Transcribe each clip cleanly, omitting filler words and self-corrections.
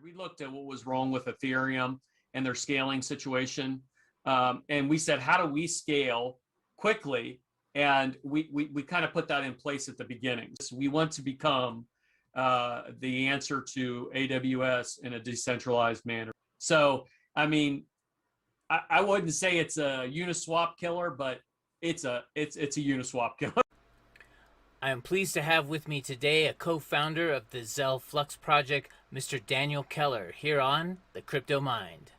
We looked at what was wrong with Ethereum and their scaling situation. And we said, how do we scale quickly? And we kind of put that in place at the beginning. So we want to become the answer to AWS in a decentralized manner. So, I mean, I wouldn't say it's a Uniswap killer, but it's a Uniswap killer. I am pleased to have with me today a co-founder of the ZEL FLUX Project, Mr. Daniel Keller, here on The Crypto Mind.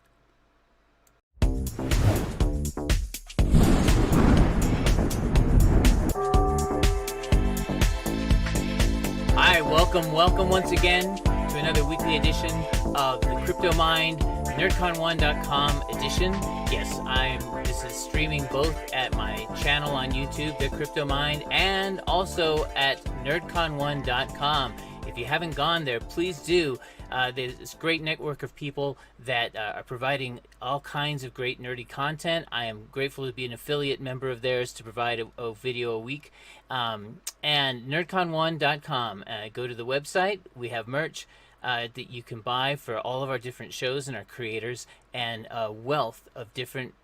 Hi, welcome once again to another weekly edition of The Crypto Mind, nerdcon1.com edition. Yes, this is streaming both at my channel on YouTube, The Crypto Mind, and also at nerdcon1.com. If you haven't gone there, please do. There's this great network of people that are providing all kinds of great nerdy content. I am grateful to be an affiliate member of theirs to provide a video a week. And nerdcon1.com. Go to the website. We have merch that you can buy for all of our different shows and our creators, and a wealth of different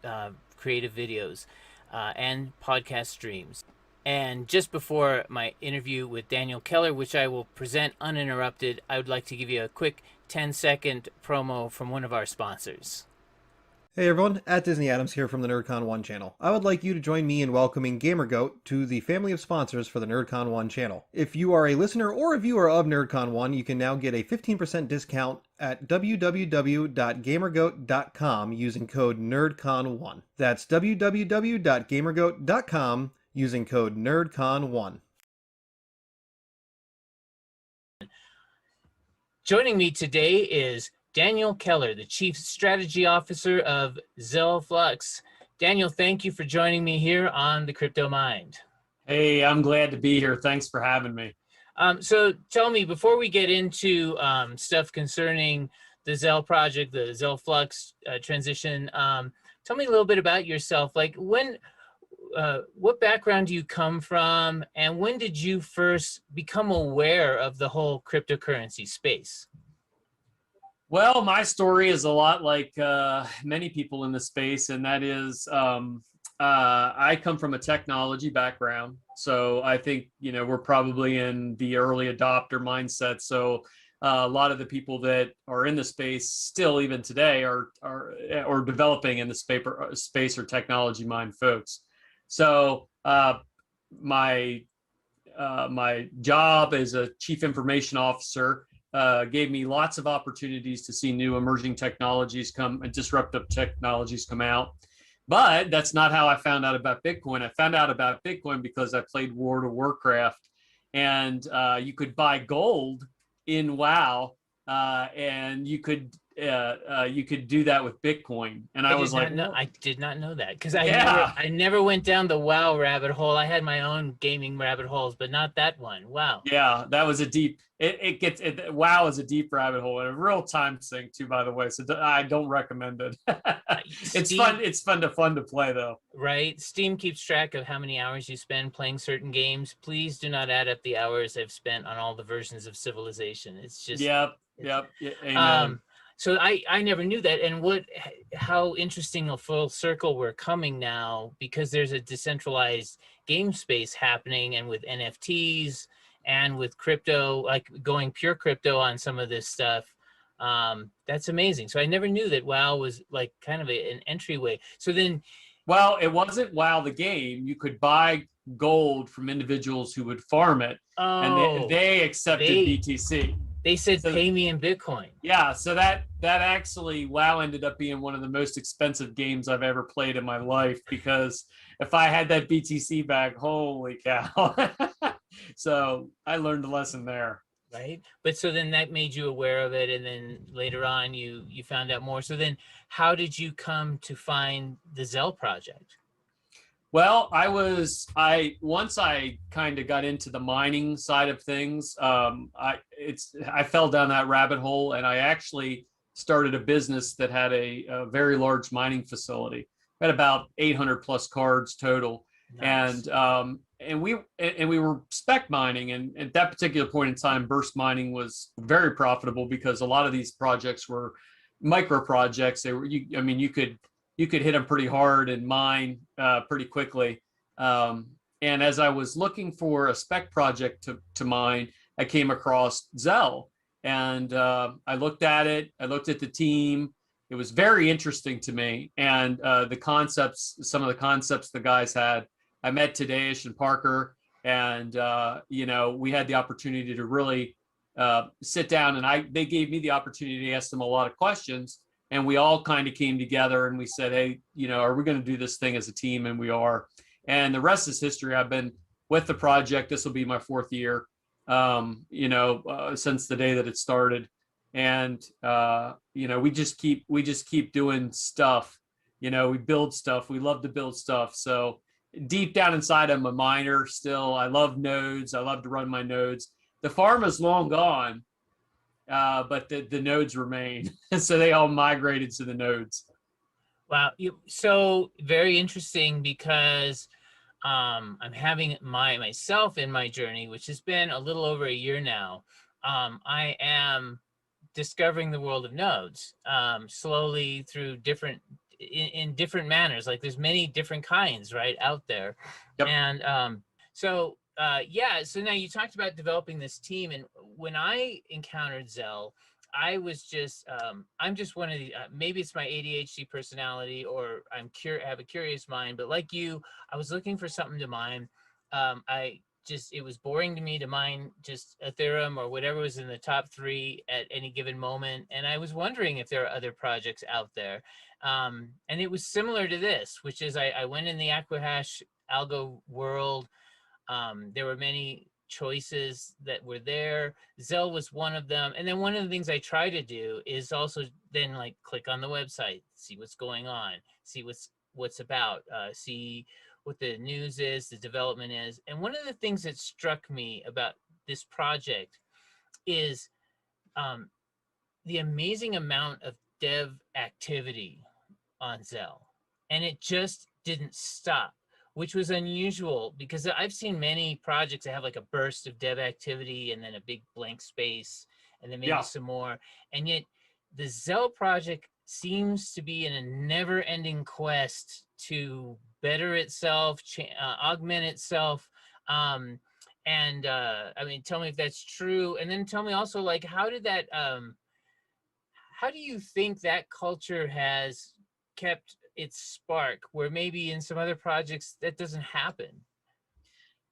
creative videos and podcast streams. And just before my interview with Daniel Keller, which I will present uninterrupted, I would like to give you a quick 10-second promo from one of our sponsors. Hey everyone, at Disney Adams here from the NerdCon 1 channel. I would like you to join me in welcoming GamerGoat to the family of sponsors for the NerdCon 1 channel. If you are a listener or a viewer of NerdCon 1, you can now get a 15% discount at www.gamergoat.com using code NerdCon1. That's www.gamergoat.com using code NerdCon1. Joining me today is Daniel Keller, the Chief Strategy Officer of ZEL FLUX. Daniel, thank you for joining me here on The Crypto Mind. Hey, I'm glad to be here. Thanks for having me. So tell me, before we get into stuff concerning the ZEL project, the ZEL FLUX transition, tell me a little bit about yourself. Like what background do you come from, and when did you first become aware of the whole cryptocurrency space? Well, my story is a lot like many people in the space, and that is I come from a technology background. So I think, we're probably in the early adopter mindset. So a lot of the people that are in the space still, even today, are developing in the space or technology mind folks. So my job as a chief information officer gave me lots of opportunities to see new emerging technologies come and disruptive technologies come out. But that's not how I found out about Bitcoin. I found out about Bitcoin because I played World of Warcraft, and you could buy gold in WoW, and you could do that with Bitcoin. And I was like, I did not know that, because I never went down the WoW rabbit hole. I had my own gaming rabbit holes, but not that one. Wow. Yeah, that was a deep. WoW is a deep rabbit hole and a real time sink too, by the way. So I don't recommend it. It's fun. It's fun to play though. Right. Steam keeps track of how many hours you spend playing certain games. Please do not add up the hours I've spent on all the versions of Civilization. It's just. Yep. Amen. So I never knew that, and how interesting a full circle we're coming now, because there's a decentralized game space happening, and with NFTs and with crypto, like going pure crypto on some of this stuff. That's amazing. So I never knew that WoW was like kind of an entryway. So then, well, it wasn't WoW the game. You could buy gold from individuals who would farm it, and they accepted BTC. They said, pay me in Bitcoin. Yeah, so that actually, WoW ended up being one of the most expensive games I've ever played in my life, because if I had that BTC back, holy cow. So I learned a lesson there. Right. But so then that made you aware of it, and then later on you found out more. So then how did you come to find the ZEL project? Well, once I kind of got into the mining side of things, I fell down that rabbit hole, and I actually started a business that had a very large mining facility. We had about 800 plus cards total. Nice. And we were spec mining, and at that particular point in time, burst mining was very profitable because a lot of these projects were micro projects. They were, I mean, you could hit them pretty hard and mine pretty quickly. And as I was looking for a spec project to mine, I came across ZEL, and I looked at it. I looked at the team. It was very interesting to me, and the concepts, some of the concepts the guys had. I met Tadeusz and Parker, and you know, we had the opportunity to really sit down, and they gave me the opportunity to ask them a lot of questions, and we all kind of came together and we said, hey, you know, are we going to do this thing as a team? And we are. And the rest is history. I've been with the project. This will be my 4th year, you know, since the day that it started. And you know, we just keep doing stuff. You know, we build stuff. We love to build stuff. So deep down inside, I'm a miner still. I love nodes. I love to run my nodes. The farm is long gone, but the nodes remain. So they all migrated to the nodes. Wow. So very interesting, because I'm having myself in my journey, which has been a little over a year now. I am discovering the world of nodes slowly through in different manners. Like there's many different kinds right out there. Yep. And yeah, so now you talked about developing this team, and when I encountered ZEL, I was just I'm just one of the maybe it's my ADHD personality, or have a curious mind, but like you, I was looking for something to mine. It was boring to me to mine just Ethereum or whatever was in the top 3 at any given moment. And I was wondering if there are other projects out there. And it was similar to this, which is I went in the Aquahash algo world. There were many choices that were there. ZEL was one of them. And then one of the things I try to do is also then like click on the website, see what's going on, see what's about, see what the news is, the development is. And one of the things that struck me about this project is the amazing amount of dev activity on ZEL. And it just didn't stop, which was unusual, because I've seen many projects that have like a burst of dev activity and then a big blank space and then maybe some more. And yet the ZEL project seems to be in a never-ending quest to better itself, augment itself. I mean, tell me if that's true. And then tell me also, like, how do you think that culture has kept its spark, where maybe in some other projects that doesn't happen?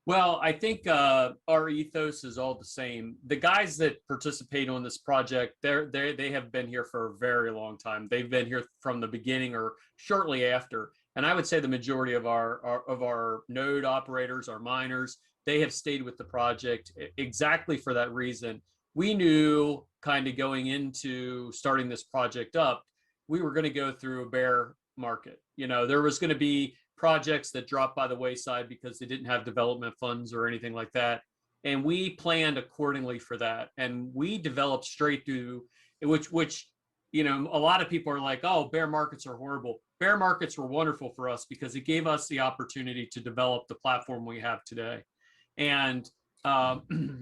Well, I think our ethos is all the same. The guys that participate on this project, they have been here for a very long time. They've been here from the beginning or shortly after. And I would say the majority of our node operators, our miners, they have stayed with the project exactly for that reason. We knew kind of going into starting this project up, we were going to go through a bear market. You know, there was going to be projects that dropped by the wayside because they didn't have development funds or anything like that. And we planned accordingly for that. And we developed straight through, which, you know, a lot of people are like, oh, bear markets are horrible. Bear markets were wonderful for us because it gave us the opportunity to develop the platform we have today. And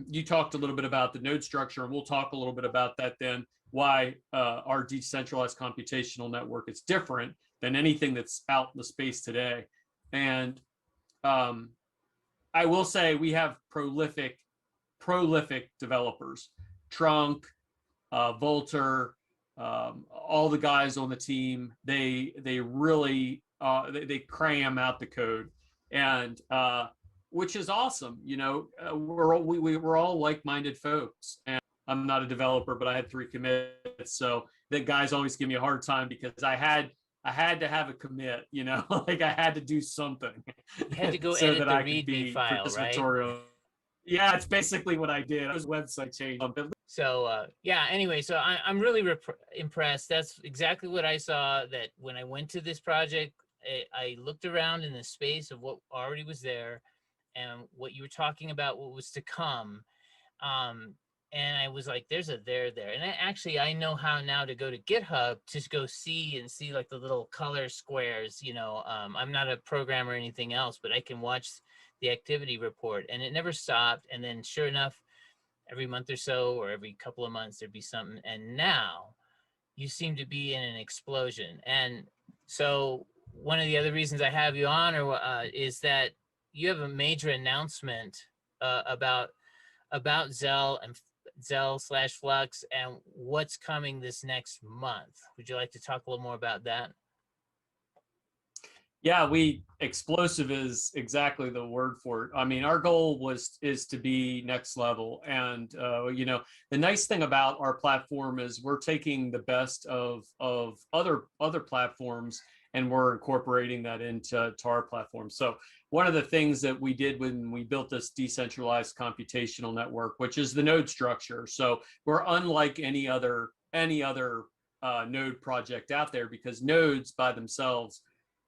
you talked a little bit about the node structure, and we'll talk a little bit about that then, why our decentralized computational network is different than anything that's out in the space today. And I will say we have prolific developers. Trunk, Volter, all the guys on the team, they really they cram out the code, and which is awesome. You know, we're all like-minded folks. And I'm not a developer, but I had 3 commits, so the guys always give me a hard time because I had to have a commit, you know, like I had to do something. You had to go so edit that the I could README file, right? Yeah, it's basically what I did. I was website change. So yeah, anyway, so I'm really impressed. That's exactly what I saw, that when I went to this project, I looked around in the space of what already was there and what you were talking about, what was to come. and I was like, there's a there there. And I know how now to go to GitHub to go see like the little color squares, I'm not a programmer or anything else, but I can watch the activity report, and it never stopped. And then sure enough, every month or so, or every couple of months, there'd be something. And now you seem to be in an explosion. And so one of the other reasons I have you on is that you have a major announcement about ZEL and ZEL/Flux and what's coming this next month. Would you like to talk a little more about that? Yeah, explosive is exactly the word for it. I mean, our goal is to be next level. And, the nice thing about our platform is we're taking the best of other platforms, and we're incorporating that into our platform. So one of the things that we did when we built this decentralized computational network, which is the node structure. So we're unlike any other node project out there, because nodes by themselves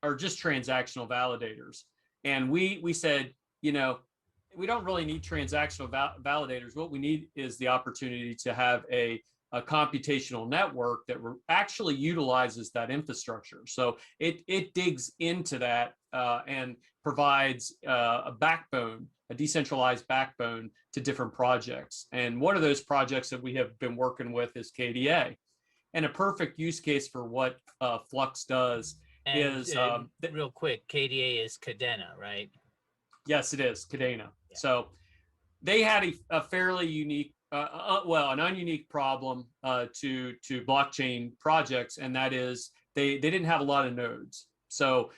are just transactional validators. And we said, we don't really need transactional validators. What we need is the opportunity to have a computational network that actually utilizes that infrastructure. So it digs into that and provides a backbone, a decentralized backbone to different projects. And one of those projects that we have been working with is KDA. And a perfect use case for what Flux does is real quick, KDA is Kadena, right? Yes, it is Kadena. Yeah. So they had a fairly unique, an ununique problem to blockchain projects, and that is they didn't have a lot of nodes. So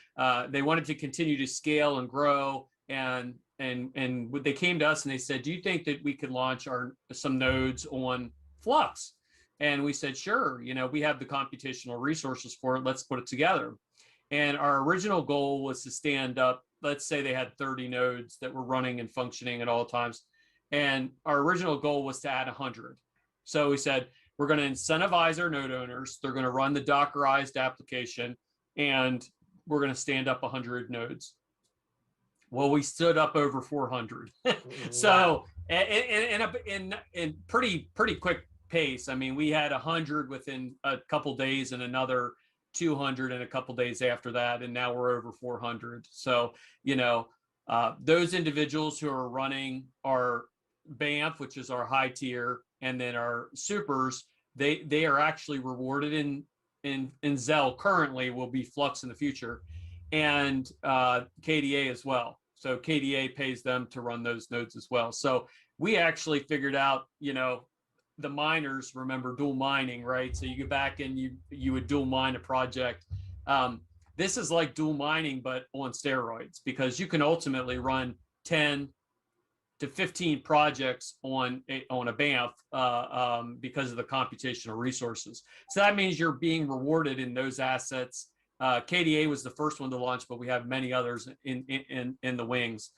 they wanted to continue to scale and grow, and they came to us and they said, "Do you think that we could launch some nodes on Flux?" And we said, "Sure. We have the computational resources for it. Let's put it together." And our original goal was to stand up, let's say they had 30 nodes that were running and functioning at all times. And our original goal was to add 100. So we said, we're going to incentivize our node owners. They're going to run the Dockerized application, and we're going to stand up 100 nodes. Well, we stood up over 400. So in pretty quick pace. I mean, we had 100 within a couple days and another 200 in a couple days after that, and now we're over 400. So those individuals who are running our BAMF, which is our high tier, and then our supers, they are actually rewarded in ZEL currently, will be Flux in the future, and KDA as well. So KDA pays them to run those nodes as well. So we actually figured out, the miners remember dual mining, right? So you go back and you would dual mine a project. This is like dual mining, but on steroids, because you can ultimately run 10 to 15 projects on a BAMF because of the computational resources. So that means you're being rewarded in those assets. KDA was the first one to launch, but we have many others in the wings.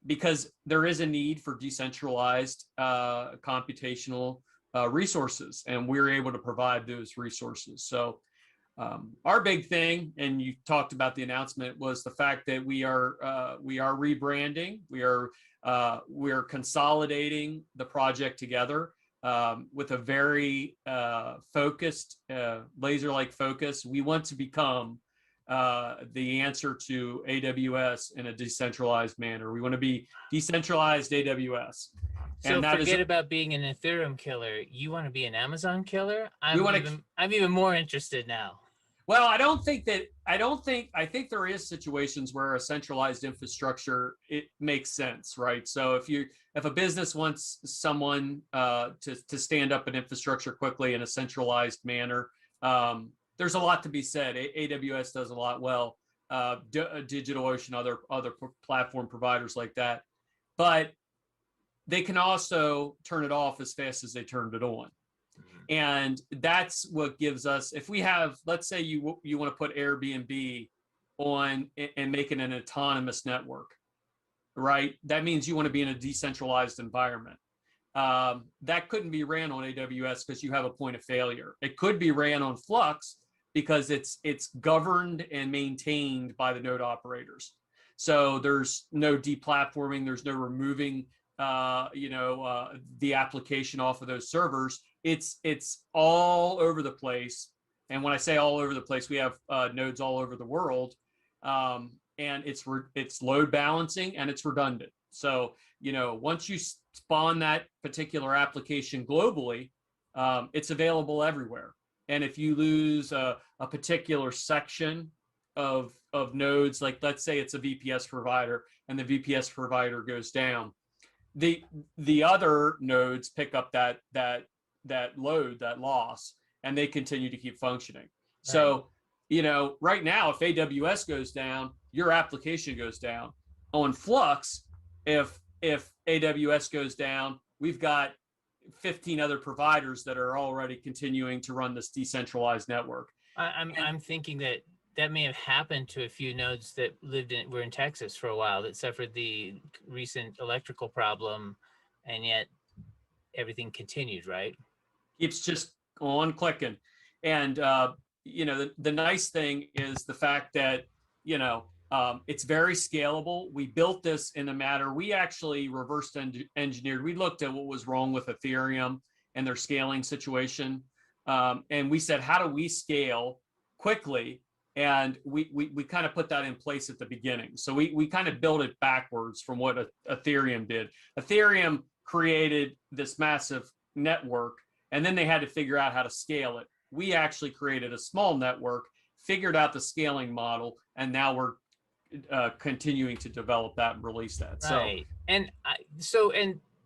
Because there is a need for decentralized computational resources, and we're able to provide those resources. So our big thing, and you talked about the announcement, was the fact that we are rebranding. We are consolidating the project together with a very focused, laser-like focus. We want to become the answer to AWS in a decentralized manner. We want to be decentralized AWS. So forget about being an Ethereum killer. You want to be an Amazon killer? I'm even more interested now. Well, I think there is situations where a centralized infrastructure, it makes sense, right? So if a business wants someone to stand up an infrastructure quickly in a centralized manner, there's a lot to be said. AWS does a lot well. DigitalOcean, other platform providers like that, but they can also turn it off as fast as they turned it on. And that's what gives us, if we have, let's say you want to put Airbnb on and make it an autonomous network, right? That means you want to be in a decentralized environment. That couldn't be ran on AWS because you have a point of failure. It could be ran on Flux because it's governed and maintained by the node operators. So there's no deplatforming, there's no removing the application off of those servers, it's all over the place. And when I say all over the place, we have nodes all over the world, and it's load balancing and it's redundant. So once you spawn that particular application globally, it's available everywhere. And if you lose a particular section of nodes, like let's say it's a VPS provider and the VPS provider goes down, the other nodes pick up that load, that loss, and they continue to keep functioning. Right. So, right now, if AWS goes down, your application goes down. On Flux, if AWS goes down, we've got 15 other providers that are already continuing to run this decentralized network. I'm thinking that may have happened to a few nodes that were in Texas for a while that suffered the recent electrical problem, and yet everything continued, right? Keeps just on clicking. And the nice thing is the fact that it's very scalable. We built this in a matter. We actually reverse engineered. We looked at what was wrong with Ethereum and their scaling situation, and we said, how do we scale quickly? And we kind of put that in place at the beginning. So we kind of built it backwards from what Ethereum did. Ethereum created this massive network, and then they had to figure out how to scale it. We actually created a small network, figured out the scaling model, and now we're continuing to develop that and release that. Right. And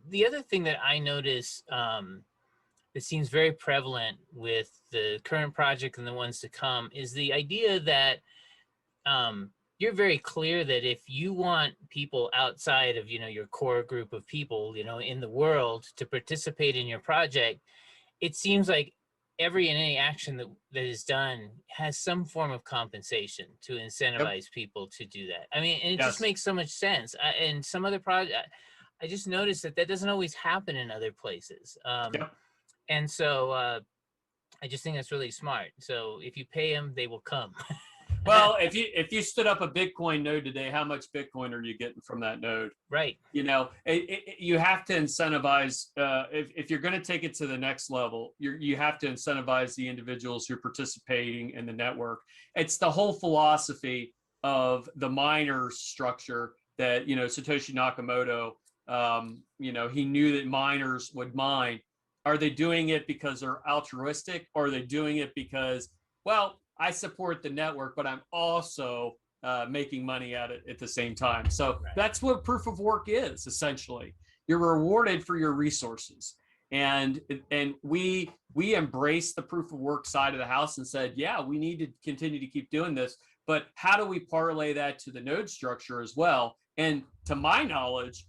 the other thing that I notice that seems very prevalent with the current project and the ones to come is the idea that you're very clear that if you want people outside of your core group of people in the world to participate in your project, it seems like every and any action that is done has some form of compensation to incentivize people to do that. I mean, and it just makes so much sense. And some other project, I just noticed that doesn't always happen in other places. And so I just think that's really smart. So if you pay them, they will come. Well, if you stood up a Bitcoin node today, how much Bitcoin are you getting from that node? Right. You have to incentivize. If you're going to take it to the next level, you have to incentivize the individuals who are participating in the network. It's the whole philosophy of the miners structure that Satoshi Nakamoto. He knew that miners would mine. Are they doing it because they're altruistic, or are they doing it because, well, I support the network, but I'm also making money at it at the same time? So that's what proof of work is, essentially. You're rewarded for your resources. And we embraced the proof of work side of the house and said, yeah, we need to continue to keep doing this. But how do we parlay that to the node structure as well? And to my knowledge,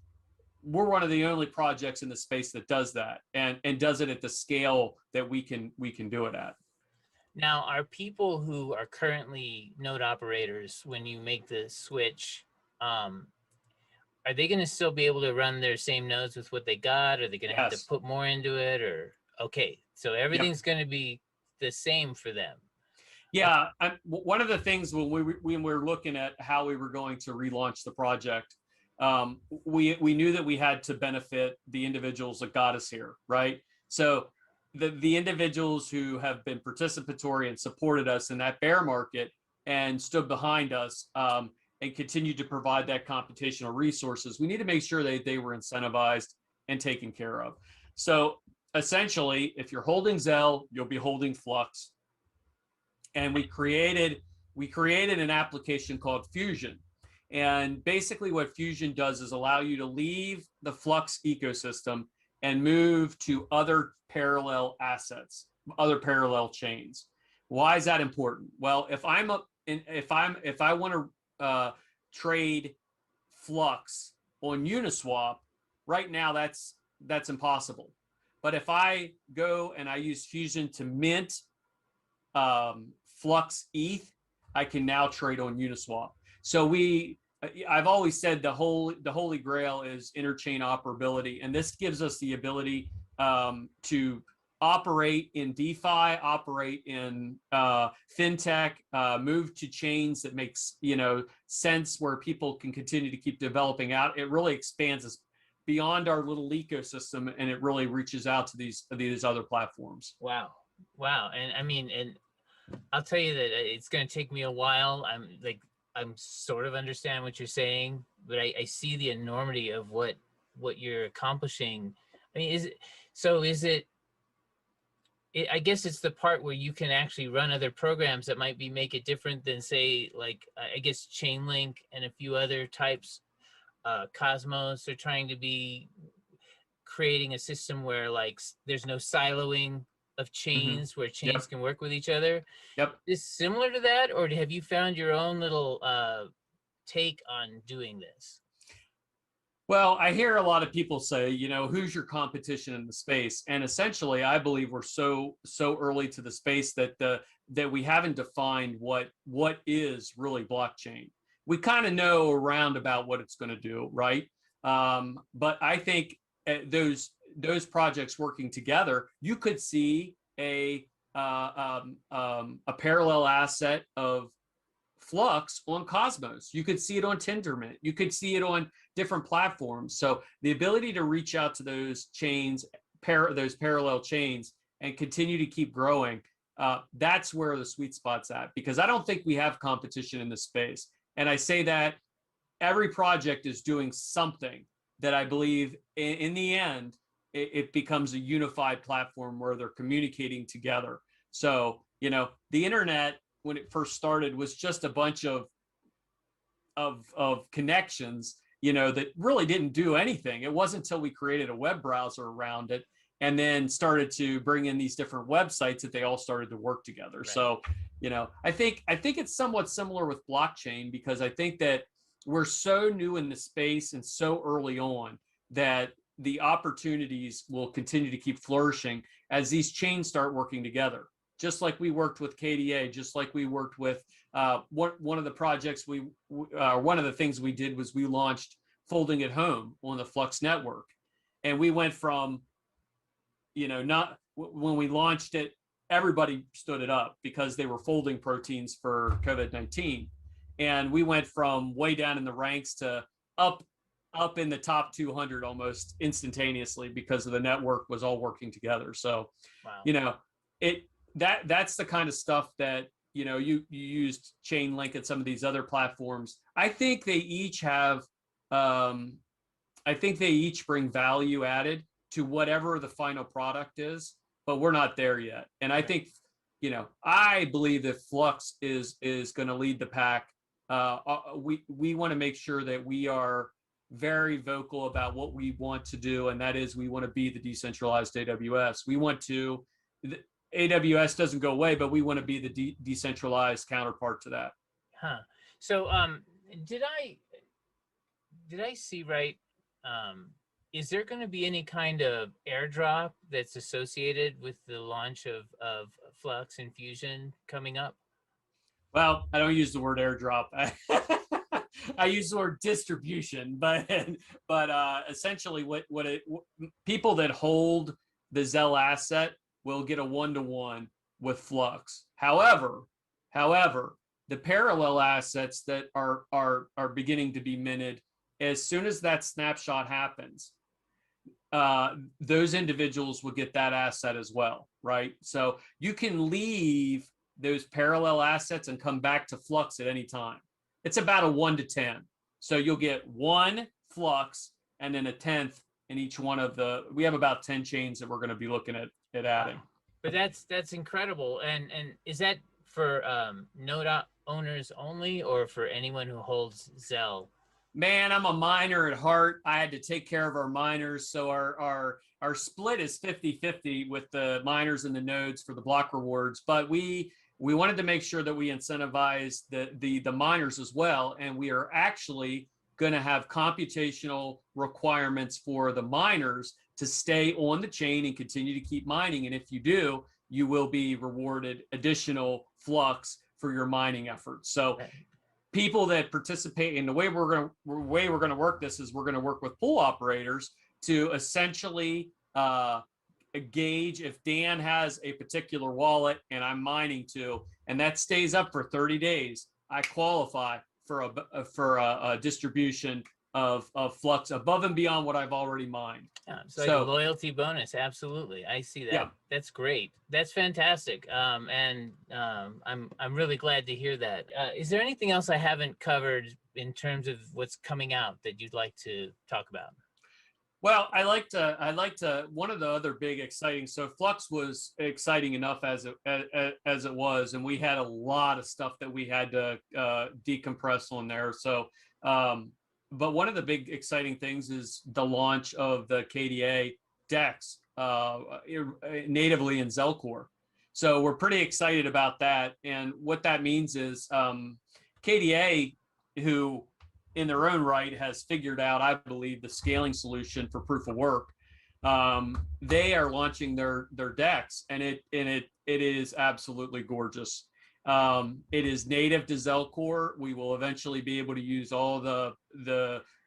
we're one of the only projects in the space that does that and does it at the scale that we can do it at. Now, are people who are currently node operators, when you make the switch, are they going to still be able to run their same nodes with what they got? Are they going to have to put more into it? Or okay, so everything's going to be the same for them. Yeah, one of the things when we were looking at how we were going to relaunch the project, we knew that we had to benefit the individuals that got us here, right? So the individuals who have been participatory and supported us in that bear market and stood behind us and continued to provide that computational resources, we need to make sure that they were incentivized and taken care of. So essentially, if you're holding ZEL, you'll be holding Flux. And we created an application called Fusion. And basically what Fusion does is allow you to leave the Flux ecosystem and move to other parallel assets, other parallel chains. Why is that important? Well, if I want to trade Flux on Uniswap, right now that's impossible. But if I go and I use Fusion to mint flux-eth, I can now trade on Uniswap. So I've always said the holy grail is interchain operability, and this gives us the ability to operate in DeFi, operate in fintech, move to chains that makes sense where people can continue to keep developing out. It really expands us beyond our little ecosystem, and it really reaches out to these other platforms. Wow. And I mean, and I'll tell you that it's going to take me a while. I'm sort of understand what you're saying, but I see the enormity of what you're accomplishing. I mean, I guess it's the part where you can actually run other programs that might make it different than, say, like, I guess Chainlink and a few other types. Cosmos are trying to be creating a system where, like, there's no siloing of chains, where chains can work with each other. Is similar to that, or have you found your own little take on doing this? Well, I hear a lot of people say, who's your competition in the space? And essentially, I believe we're so early to the space that that we haven't defined what is really blockchain. We kind of know around about what it's going to do, right? But I think those projects working together, you could see a parallel asset of Flux on Cosmos. You could see it on Tendermint. You could see it on different platforms. So the ability to reach out to those chains, those parallel chains, and continue to keep growing, that's where the sweet spot's at, because I don't think we have competition in this space. And I say that every project is doing something that I believe in the end, it becomes a unified platform where they're communicating together. So, the internet, when it first started, was just a bunch of connections, that really didn't do anything. It wasn't until we created a web browser around it and then started to bring in these different websites that they all started to work together. Right. So, I think it's somewhat similar with blockchain, because I think that we're so new in the space and so early on that the opportunities will continue to keep flourishing as these chains start working together. Just like we worked with KDA, just like we worked with one of the projects one of the things we did was we launched Folding at Home on the Flux network. And we went from, when we launched it, everybody stood it up because they were folding proteins for COVID-19. And we went from way down in the ranks to up in the top 200 almost instantaneously, because of the network was all working together. So, wow. That's the kind of stuff that, you used Chainlink and some of these other platforms. I think they each have, bring value added to whatever the final product is, but we're not there yet. And I think, I believe that Flux is going to lead the pack. We want to make sure that we are very vocal about what we want to do, and that is we want to be the decentralized AWS. We want to, AWS doesn't go away, but we want to be the decentralized counterpart to that. So did I see right? Is there going to be any kind of airdrop that's associated with the launch of Flux and Fusion coming up? Well, I don't use the word airdrop. I use the word distribution, but essentially people that hold the ZEL asset will get a 1-to-1 with Flux. However, the parallel assets that are beginning to be minted, as soon as that snapshot happens, those individuals will get that asset as well, right? So you can leave those parallel assets and come back to Flux at any time. It's about a 1-to-10. So you'll get 1 Flux and then a 10th in each one of we have about 10 chains that we're going to be looking at adding. But that's incredible. And is that for node owners only, or for anyone who holds ZEL? Man, I'm a miner at heart. I had to take care of our miners. So our split is 50-50 with the miners and the nodes for the block rewards. But we wanted to make sure that we incentivize the miners as well. And we are actually going to have computational requirements for the miners to stay on the chain and continue to keep mining. And if you do, you will be rewarded additional Flux for your mining efforts. So people that participate in the way we're going to work this is we're going to work with pool operators to essentially gauge if Dan has a particular wallet and I'm mining to, and that stays up for 30 days, I qualify for a distribution of flux above and beyond what I've already mined. So like a loyalty bonus. Absolutely. I see that. Yeah. That's great. That's fantastic. I'm really glad to hear that. Is there anything else I haven't covered in terms of what's coming out that you'd like to talk about? Well, I like to, one of the other big exciting, so Flux was exciting enough as it was, and we had a lot of stuff that we had to decompress on there. So, but one of the big exciting things is the launch of the KDA DEX natively in ZEL Core. So we're pretty excited about that. And what that means is KDA, who in their own right has figured out, I believe, the scaling solution for proof of work. They are launching their DEX, and it is absolutely gorgeous. It is native to ZEL Core. We will eventually be able to use all the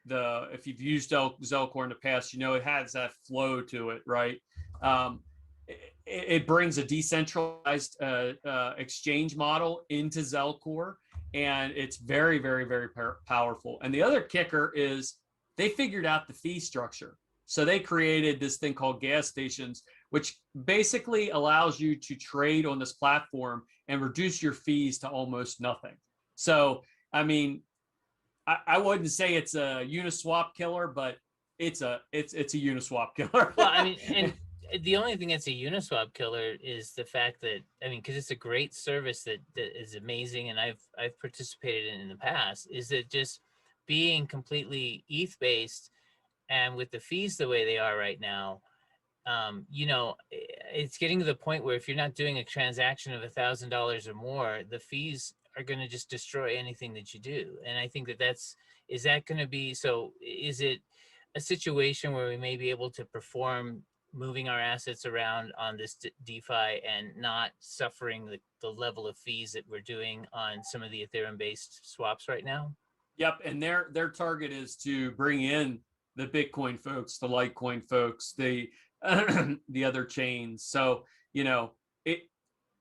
if you've used ZEL Core in the past, you know it has that flow to it, right? It brings a decentralized exchange model into ZEL Core, and it's very, very, very powerful. And the other kicker is they figured out the fee structure. So they created this thing called gas stations, which basically allows you to trade on this platform and reduce your fees to almost nothing. So, I mean, I wouldn't say it's a Uniswap killer, but it's a Uniswap killer. Well, I mean, and the only thing that's a Uniswap killer is the fact that, I mean, because it's a great service that is amazing, and I've participated in the past, is that just being completely ETH based and with the fees the way they are right now, you know, it's getting to the point where if you're not doing a transaction of $1,000 or more, the fees are going to just destroy anything that you do. And I think is that going to be, so is it a situation where we may be able to perform moving our assets around on this DeFi and not suffering the level of fees that we're doing on some of the Ethereum-based swaps right now? Yep, and their target is to bring in the Bitcoin folks, the Litecoin folks, the the other chains. So, you know,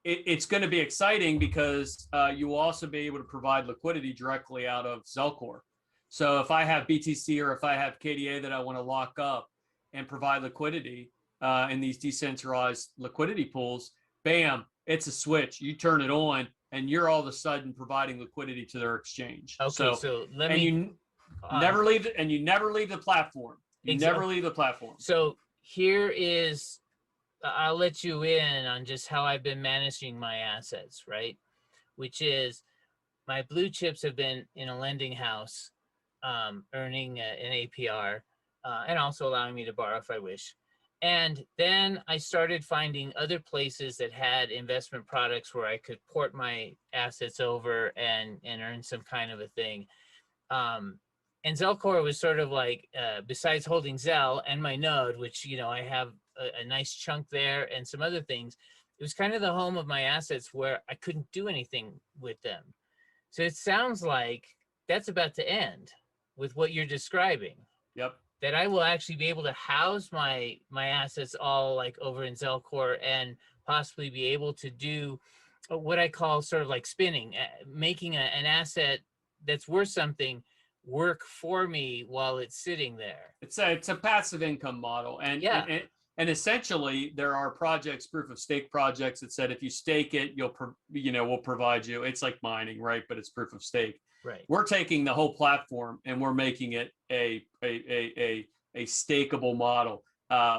it's going to be exciting because you will also be able to provide liquidity directly out of ZEL Core. So if I have BTC or if I have KDA that I want to lock up and provide liquidity in these decentralized liquidity pools, bam, it's a switch. You turn it on, and you're all of a sudden providing liquidity to their exchange. Okay, so let me. You never leave it, and you never leave the platform. You never leave the platform. So here is, I'll let you in on just how I've been managing my assets, right? Which is my blue chips have been in a lending house, earning an APR, and also allowing me to borrow if I wish. And then I started finding other places that had investment products where I could port my assets over and earn some kind of a thing. And ZEL Core was sort of like, besides holding ZEL and my node, which, you know, I have a nice chunk there and some other things, it was kind of the home of my assets where I couldn't do anything with them. So it sounds like that's about to end with what you're describing. Yep. That I will actually be able to house my assets all like over in ZEL Core and possibly be able to do what I call sort of like spinning, making an asset that's worth something work for me while it's sitting there. It's a passive income model, and yeah. And essentially, there are projects, proof of stake projects, that said if you stake it, we'll provide you. It's like mining, right? But it's proof of stake. Right. We're taking the whole platform and we're making it a stakeable model.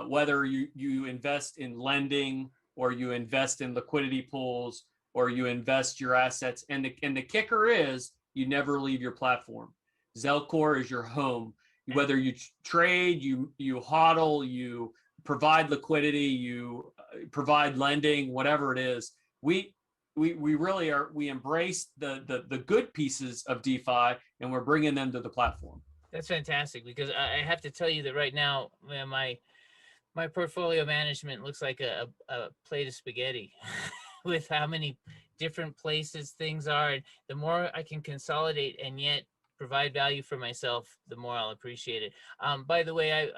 Whether you invest in lending or you invest in liquidity pools or you invest your assets, and the kicker is you never leave your platform. ZEL Core is your home. Whether you trade, you hodl, you provide liquidity, you provide lending, whatever it is, we really are. We embrace the good pieces of DeFi, and we're bringing them to the platform. That's fantastic, because I have to tell you that right now, my portfolio management looks like a plate of spaghetti with how many different places things are. And the more I can consolidate and yet provide value for myself, the more I'll appreciate it. By the way,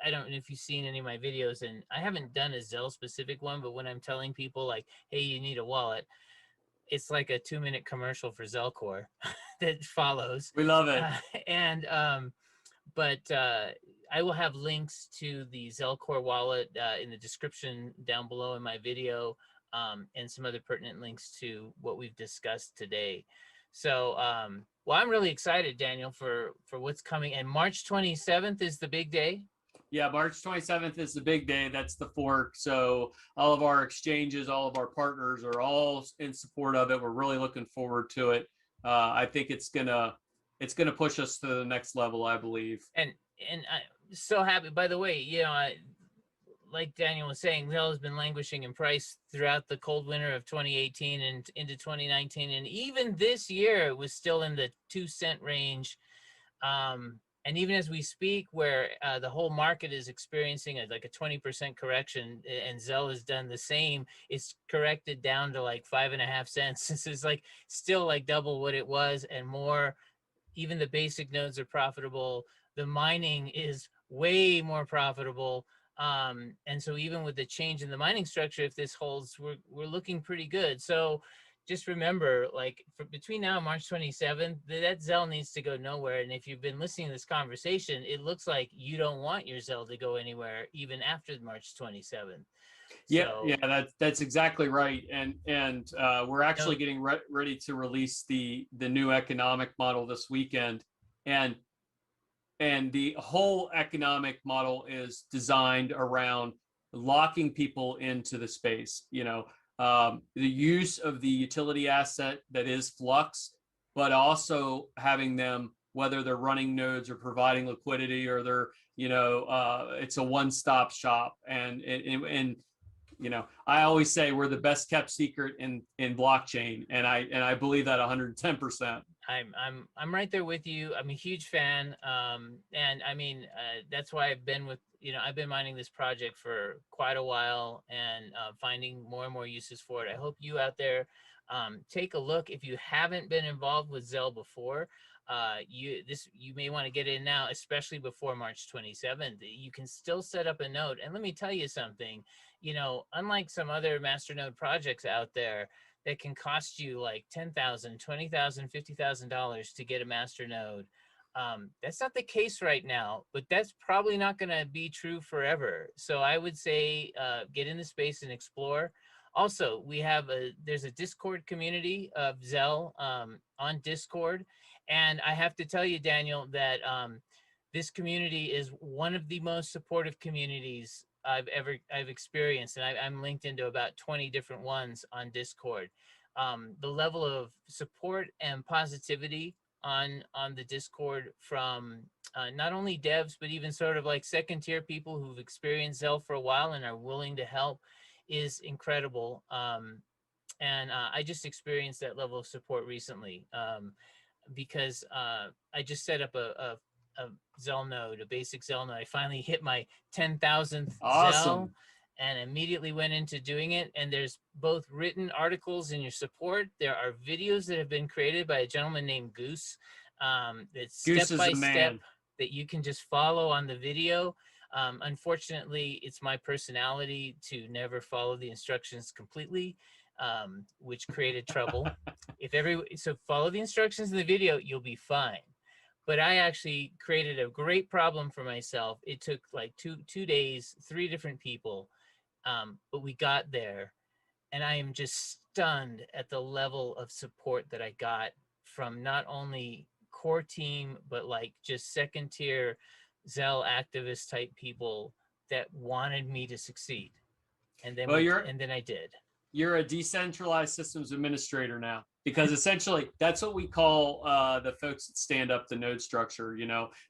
I don't know if you've seen any of my videos, and I haven't done a ZEL specific one, but when I'm telling people like, hey, you need a wallet, it's like a 2-minute commercial for ZEL Core that follows. We love it. but I will have links to the ZEL Core wallet in the description down below in my video, and some other pertinent links to what we've discussed today. So, well, I'm really excited, Daniel, for what's coming. And March 27th is the big day. Yeah, March 27th is the big day. That's the fork. So all of our exchanges, all of our partners are all in support of it. We're really looking forward to it. I think it's gonna push us to the next level, I believe. And I'm so happy. By the way, you know, like Daniel was saying, ZEL has been languishing in price throughout the cold winter of 2018 and into 2019, and even this year it was still in the 2-cent range. And even as we speak, where the whole market is experiencing like a 20% correction, and ZEL has done the same, it's corrected down to like 5.5 cents. This is like still like double what it was and more. Even the basic nodes are profitable. The mining is way more profitable. And so even with the change in the mining structure, if this holds, we're looking pretty good. So just remember, like between now and March 27th, that ZEL needs to go nowhere. And if you've been listening to this conversation, it looks like you don't want your ZEL to go anywhere even after March 27th. Yeah, So, yeah, that's exactly right. And we're actually getting ready to release the new economic model this weekend, and the whole economic model is designed around locking people into the space. The use of the utility asset that is Flux, but also having them, whether they're running nodes or providing liquidity, or they're, it's a one-stop shop. And I always say we're the best kept secret in blockchain, and I believe that 110%. I'm right there with you. I'm a huge fan, and I mean that's why I've been mining this project for quite a while, and finding more and more uses for it. I hope you out there take a look. If you haven't been involved with ZEL before, you may want to get in now, especially before March 27th. You can still set up a node, and let me tell you something. Unlike some other masternode projects out there that can cost you like $10,000, $20,000, $50,000 to get a masternode, that's not the case right now, but that's probably not going to be true forever. So I would say get in the space and explore. Also, there's a Discord community of ZEL on Discord, and I have to tell you, Daniel, that this community is one of the most supportive communities I've experienced, and I'm linked into about 20 different ones on Discord. The level of support and positivity on the Discord from not only devs, but even sort of like second tier people who've experienced ZEL for a while and are willing to help is incredible. And I just experienced that level of support recently because I just set up a ZEL node, a basic ZEL node. I finally hit my 10,000th ZEL and immediately went into doing it. And there's both written articles in your support. There are videos that have been created by a gentleman named Goose. That's step by step that you can just follow on the video. Unfortunately, it's my personality to never follow the instructions completely, which created trouble. So follow the instructions in the video, you'll be fine. But I actually created a great problem for myself. It took like two days, 3 different people, but we got there. And I am just stunned at the level of support that I got from not only core team, but like just second tier ZEL activist type people that wanted me to succeed. And then I did. You're a decentralized systems administrator now, because essentially that's what we call the folks that stand up the node structure,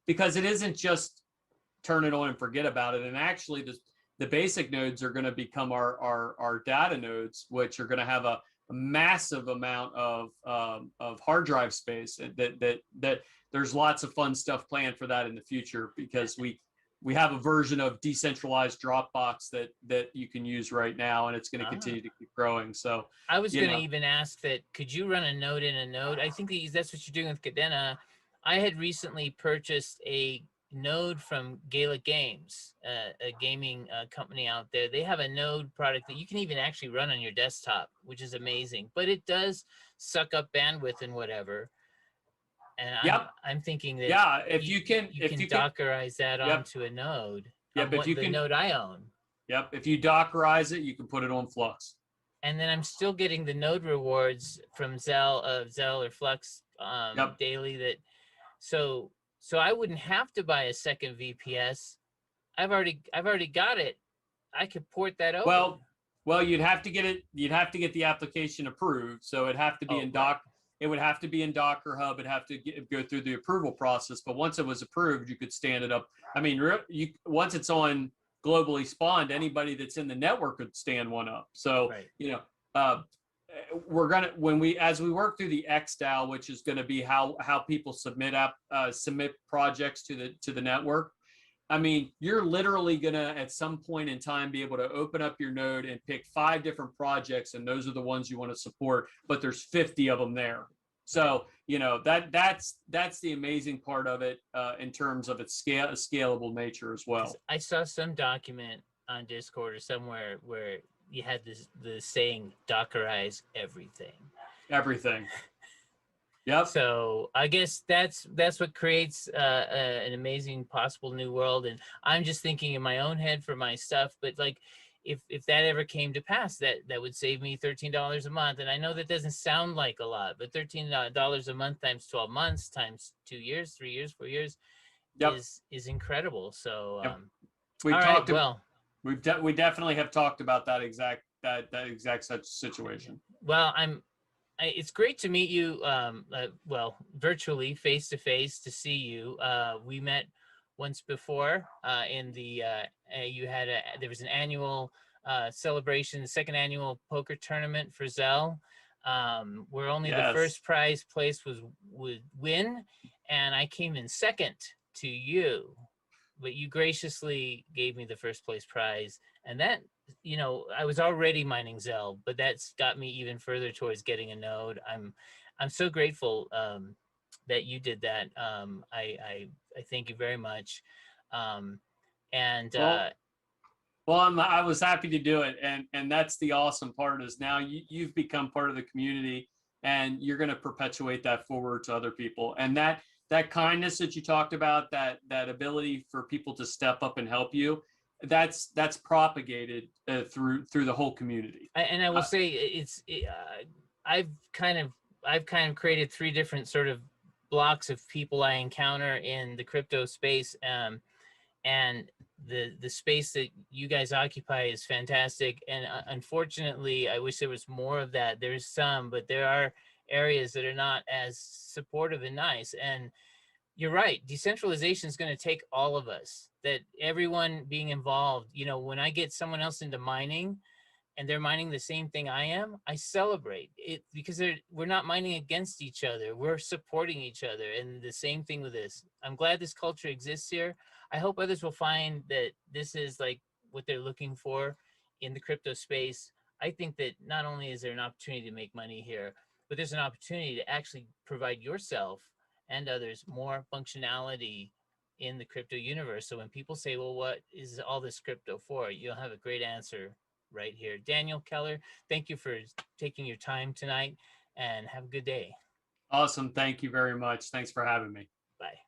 because it isn't just turn it on and forget about it. And actually the basic nodes are going to become our data nodes, which are going to have a massive amount of hard drive space. That there's lots of fun stuff planned for that in the future, because we have a version of decentralized Dropbox that you can use right now, and it's going to continue to keep growing. So I was going to even ask that, could you run a node in a node? I think that's what you're doing with Cadena. I had recently purchased a node from Gaelic Games, a gaming company out there. They have a node product that you can even actually run on your desktop, which is amazing, but it does suck up bandwidth and whatever. And Yep. I'm thinking that Yeah. If you can Dockerize that yep. onto a node. Yep. If you the can, node I own. yep. If you Dockerize it, you can put it on Flux. And then I'm still getting the node rewards from ZEL or Flux Yep. daily. So I wouldn't have to buy a second VPS. I've already got it. I could port that over. Well, you'd have to get it. You'd have to get the application approved. So it'd have to be in Doc. Right. It would have to be in Docker Hub. It'd have to go through the approval process. But once it was approved, you could stand it up. I mean, once it's on globally spawned, anybody that's in the network could stand one up. So right. We're gonna as we work through the XDAO, which is going to be how people submit projects to the network. I mean, you're literally going to, at some point in time, be able to open up your node and pick 5 different projects, and those are the ones you want to support, but there's 50 of them there. So, that's the amazing part of it in terms of its scalable nature as well. I saw some document on Discord or somewhere where you had the saying, Dockerize everything. Everything. Yep. So I guess that's what creates an amazing possible new world. And I'm just thinking in my own head for my stuff, but like if that ever came to pass, that would save me $13 a month. And I know that doesn't sound like a lot, but $13 a month times 12 months times 2 years, 3 years, 4 years yep. is incredible. So yep. We definitely have talked about that exact such situation. Well, it's great to meet you, virtually, face to face, to see you. We met once before in the there was an annual celebration, the second annual poker tournament for ZEL, where only the first prize place would win, and I came in second to you, but you graciously gave me the first place prize, and that. I was already mining ZEL, but that's got me even further towards getting a node. I'm so grateful that you did that. I thank you very much. I was happy to do it, and that's the awesome part is now you've become part of the community, and you're going to perpetuate that forward to other people. And that kindness that you talked about, that ability for people to step up and help you. That's propagated through the whole community. And I will say I've kind of created 3 different sort of blocks of people I encounter in the crypto space, and the space that you guys occupy is fantastic. And unfortunately, I wish there was more of that. There's some, but there are areas that are not as supportive and nice. And you're right. Decentralization is going to take all of us, that everyone being involved. When I get someone else into mining and they're mining the same thing I am, I celebrate it because we're not mining against each other. We're supporting each other. And the same thing with this. I'm glad this culture exists here. I hope others will find that this is like what they're looking for in the crypto space. I think that not only is there an opportunity to make money here, but there's an opportunity to actually provide yourself and others more functionality in the crypto universe. So when people say, well, what is all this crypto for? You'll have a great answer right here. Daniel Keller, thank you for taking your time tonight, and have a good day. Awesome. Thank you very much. Thanks for having me. Bye.